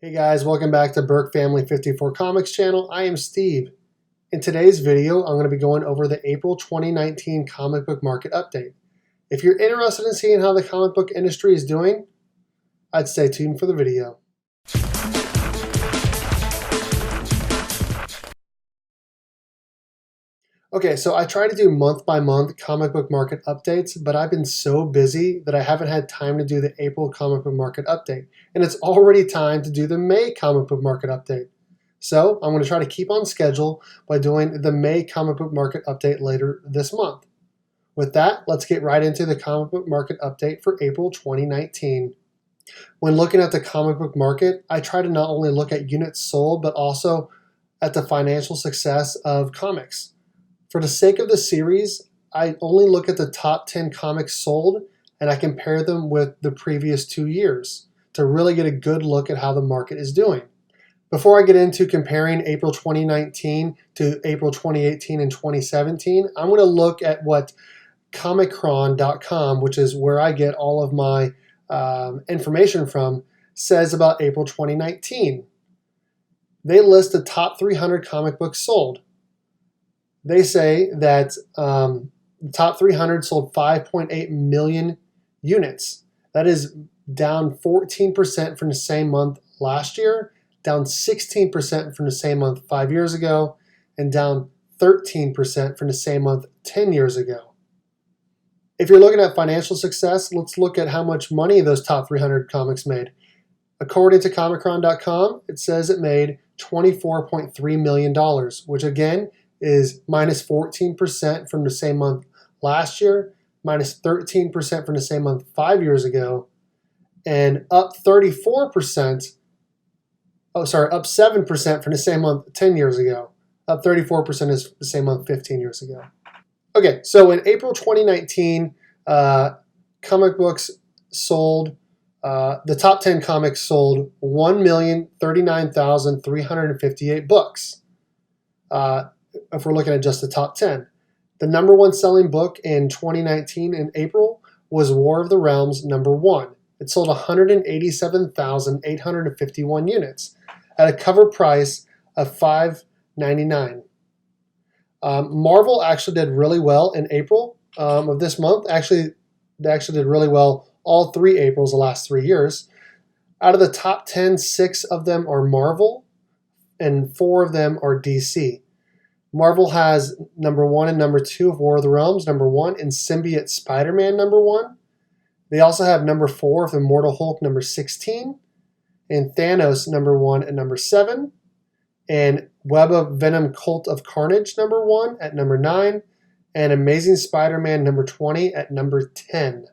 Hey guys, welcome back to Burke Family 54 Comics channel. I am Steve. In today's video, I'm going to be going over the April 2019 comic book market update. If you're interested in seeing how the comic book industry is doing, I'd stay tuned for the video. Okay, so I try to do month-by-month comic book market updates, but I've been so busy that I haven't had time to do the April comic book market update. And it's already time to do the May comic book market update. So I'm going to try to keep on schedule by doing the May comic book market update later this month. With that, let's get right into the comic book market update for April 2019. When looking at the comic book market, I try to not only look at units sold, but also at the financial success of comics. For the sake of the series, I only look at the top 10 comics sold and I compare them with the previous 2 years to really get a good look at how the market is doing. Before I get into comparing April 2019 to April 2018 and 2017, I'm going to look at what Comichron.com, which is where I get all of my information from, says about April 2019. They list the top 300 comic books sold. They say that the top 300 sold 5.8 million units. That is down 14% from the same month last year, down 16% from the same month 5 years ago, and down 13% from the same month 10 years ago. If you're looking at financial success, let's look at how much money those top 300 comics made. According to Comichron.com, it says it made $24.3 million, which again is minus 14% from the same month last year, minus 13% from the same month 5 years ago, and up 7% from the same month 10 years ago. Up 34% is the same month 15 years ago. Okay, so in April 2019, comic books sold, the top 10 comics sold 1,039,358 books. If we're looking at just the top 10. The number one selling book in 2019 in April was War of the Realms #1. It sold 187,851 units at a cover price of $5.99. Marvel actually did really well in April of this month. Actually, they actually did really well all 3 Aprils the last 3 years. Out of the top 10, 6 of them are Marvel and 4 of them are DC. Marvel has #1 and #2 of War of the Realms, #1, and Symbiote Spider-Man #1. They also have #4 of Immortal Hulk #16, and Thanos #1 and #7, and Web of Venom Cult of Carnage #1 at #9, and Amazing Spider-Man #20 at #10.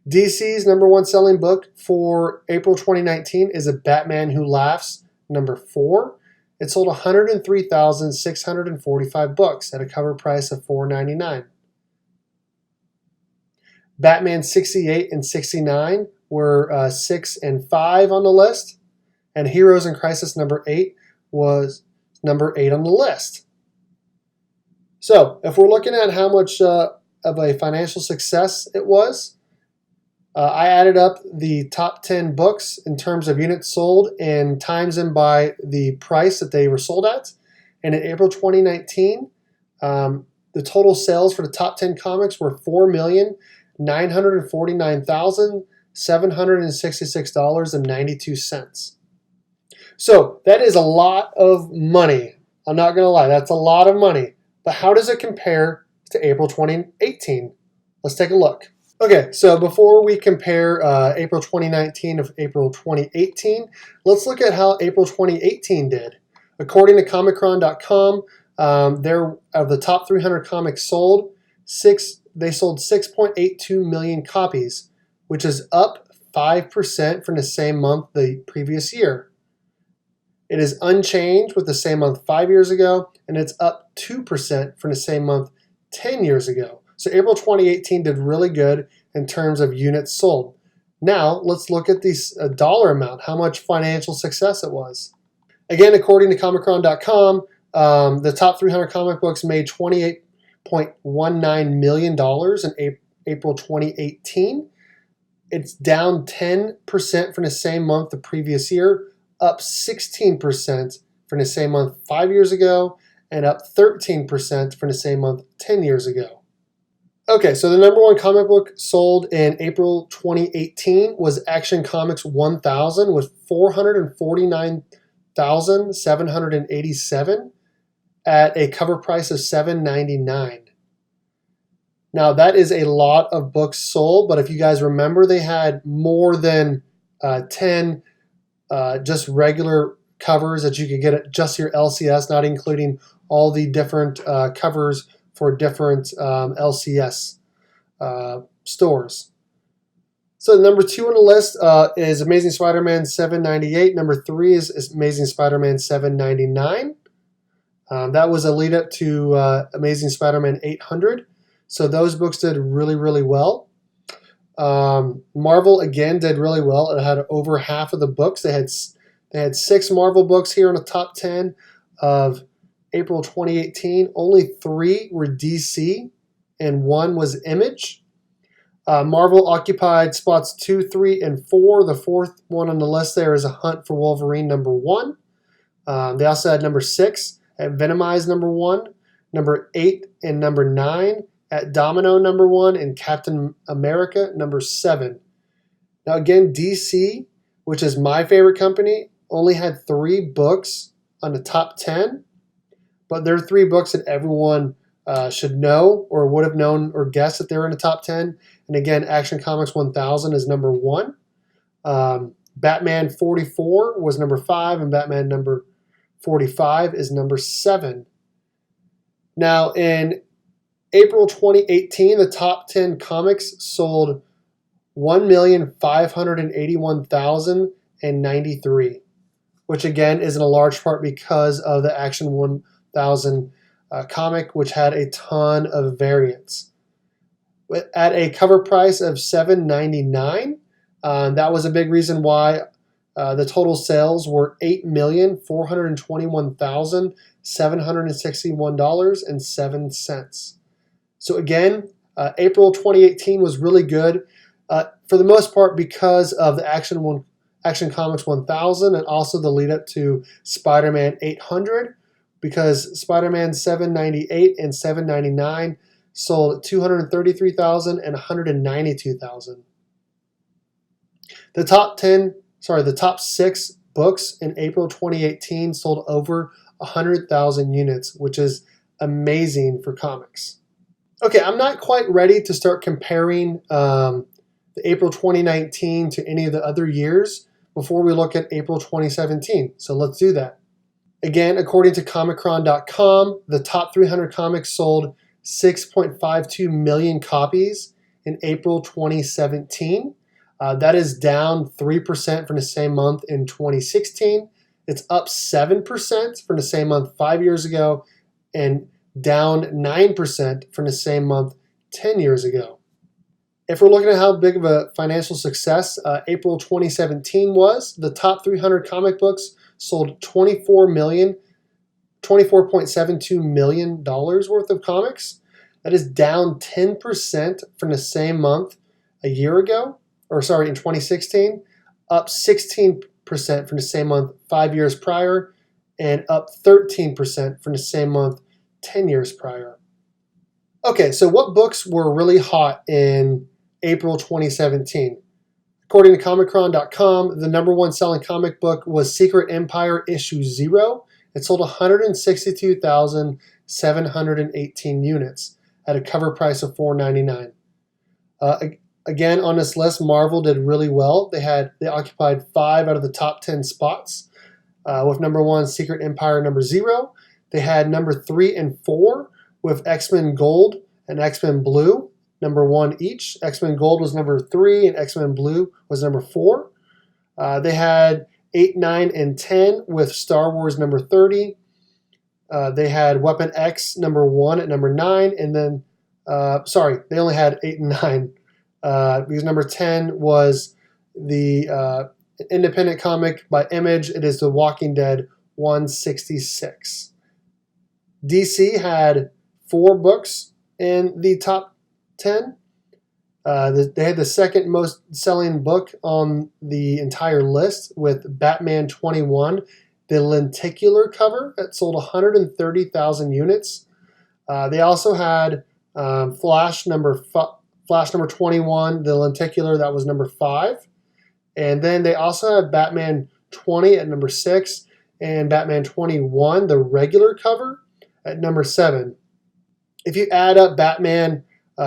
DC's #1 selling book for April 2019 is A Batman Who Laughs #4. It sold 103,645 books at a cover price of $4.99. Batman 68 and 69 were 6 and 5 on the list, and Heroes in Crisis #8 was #8 on the list. So if we're looking at how much of a financial success it was, I added up the top 10 books in terms of units sold and times them by the price that they were sold at. And in April 2019, the total sales for the top 10 comics were $4,949,766.92. So that is a lot of money. I'm not going to lie, that's a lot of money. But how does it compare to April 2018? Let's take a look. Okay, so before we compare April 2019 to April 2018, let's look at how April 2018 did. According to Comichron.com, of the top 300 comics sold, they sold 6.82 million copies, which is up 5% from the same month the previous year. It is unchanged with the same month 5 years ago, and it's up 2% from the same month 10 years ago. So April 2018 did really good in terms of units sold. Now let's look at this dollar amount, how much financial success it was. Again, according to Comichron.com, the top 300 comic books made $28.19 million in April 2018. It's down 10% from the same month the previous year, up 16% from the same month 5 years ago, and up 13% from the same month 10 years ago. Okay, so the number one comic book sold in April 2018 was Action Comics 1000 with 449,787 at a cover price of $7.99. Now, that is a lot of books sold, but if you guys remember, they had more than 10 just regular covers that you could get at just your LCS, not including all the different covers for different LCS stores. So number 2 on the list is Amazing Spider-Man 798. Number 3 is Amazing Spider-Man 799. That was a lead up to Amazing Spider-Man 800. So those books did really, really well. Marvel, again, did really well. It had over half of the books. They had 6 Marvel books here in the top 10 of April 2018. Only 3 were DC, and 1 was Image. Marvel occupied spots 2, 3, and 4. The 4th one on the list there is A Hunt for Wolverine, number 1. They also had number 6 at Venomize, number 1. Number 8 and number 9 at Domino, number 1. And Captain America, number 7. Now again, DC, which is my favorite company, only had 3 books on the top 10. But there are 3 books that everyone should know or would have known or guessed that they were in the top 10. And again, Action Comics 1000 is number 1. Batman 44 was number 5, and Batman number 45 is number 7. Now, in April 2018, the top 10 comics sold 1,581,093, which again is in a large part because of the Action 1000 comic, which had a ton of variants. At a cover price of $7.99, that was a big reason why the total sales were $8,421,761.07. So again, April 2018 was really good for the most part because of the Action Comics 1000 and also the lead up to Spider-Man 800, because Spider-Man 798 and 799 sold 233,000 and 192,000. The top 6 books in April 2018 sold over 100,000 units, which is amazing for comics. Okay, I'm not quite ready to start comparing the April 2019 to any of the other years before we look at April 2017. So let's do that. Again, according to Comichron.com, the top 300 comics sold 6.52 million copies in April 2017. That is down 3% from the same month in 2016. It's up 7% from the same month 5 years ago, and down 9% from the same month 10 years ago. If we're looking at how big of a financial success April 2017 was, the top 300 comic books sold $24.72 million worth of comics. That is down 10% from the same month a year ago, in 2016, up 16% from the same month 5 years prior, and up 13% from the same month 10 years prior. Okay, so what books were really hot in April 2017? According to Comichron.com, the number 1 selling comic book was Secret Empire issue 0. It sold 162,718 units at a cover price of $4.99. Again, on this list, Marvel did really well. They occupied 5 out of the top 10 spots, with number 1 Secret Empire number 0. They had number 3 and 4 with X-Men Gold and X-Men Blue, number 1 each. X-Men Gold was number 3 and X-Men Blue was number 4. They had 8, 9, and 10 with Star Wars number 30. They had Weapon X number 1 at number 9, and then, they only had 8 and 9. Because number 10 was the independent comic by Image. It is The Walking Dead 166. DC had 4 books in the top 10. They had the second most selling book on the entire list with Batman 21, the lenticular cover that sold 130,000 units. They also had Flash number 21, the lenticular, that was number 5. And then they also had Batman 20 at number 6 and Batman 21, the regular cover, at number 7. If you add up Batman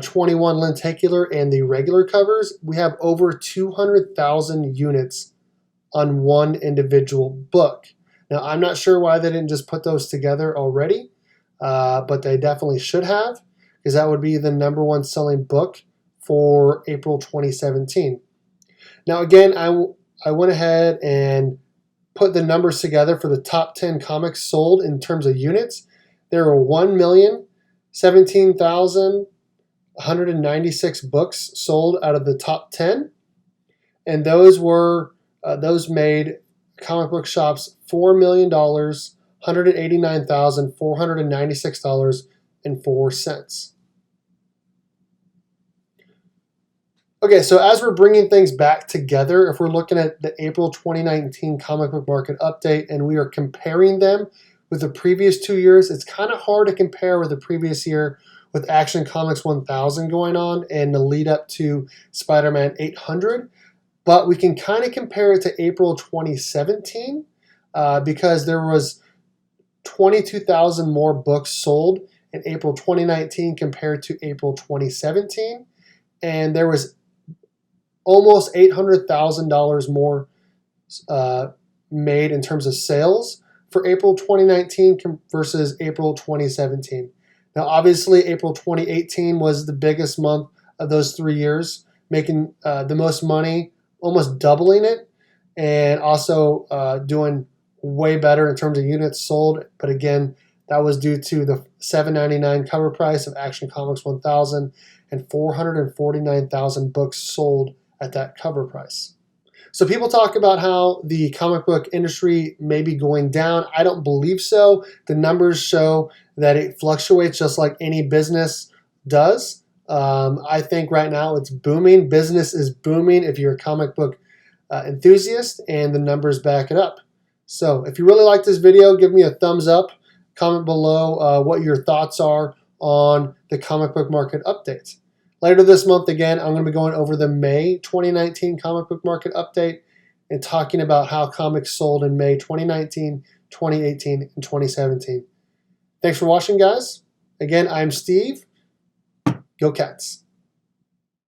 21 lenticular and the regular covers, we have over 200,000 units on one individual book. Now, I'm not sure why they didn't just put those together already, but they definitely should have, because that would be the number one selling book for April 2017. Now, again, I went ahead and put the numbers together for the top 10 comics sold in terms of units. There were 1,017,196 books sold out of the top 10, and those made comic book shops $4 million, $189,496.04. Okay, so as we're bringing things back together, if we're looking at the April 2019 comic book market update and we are comparing them with the previous 2 years, it's kind of hard to compare with the previous year with Action Comics 1000 going on and the lead up to Spider-Man 800. But we can kind of compare it to April 2017 because there was 22,000 more books sold in April 2019 compared to April 2017. And there was almost $800,000 more made in terms of sales for April 2019 versus April 2017. Now, obviously, April 2018 was the biggest month of those 3 years, making the most money, almost doubling it, and also doing way better in terms of units sold. But again, that was due to the $7.99 cover price of Action Comics 1000 and 449,000 books sold at that cover price. So people talk about how the comic book industry may be going down. I don't believe so. The numbers show that it fluctuates just like any business does. I think right now it's booming. Business is booming if you're a comic book enthusiast, and the numbers back it up. So if you really like this video, give me a thumbs up. Comment below what your thoughts are on the comic book market update. Later this month, again, I'm going to be going over the May 2019 comic book market update and talking about how comics sold in May 2019, 2018, and 2017. Thanks for watching, guys. Again, I'm Steve. Go Cats.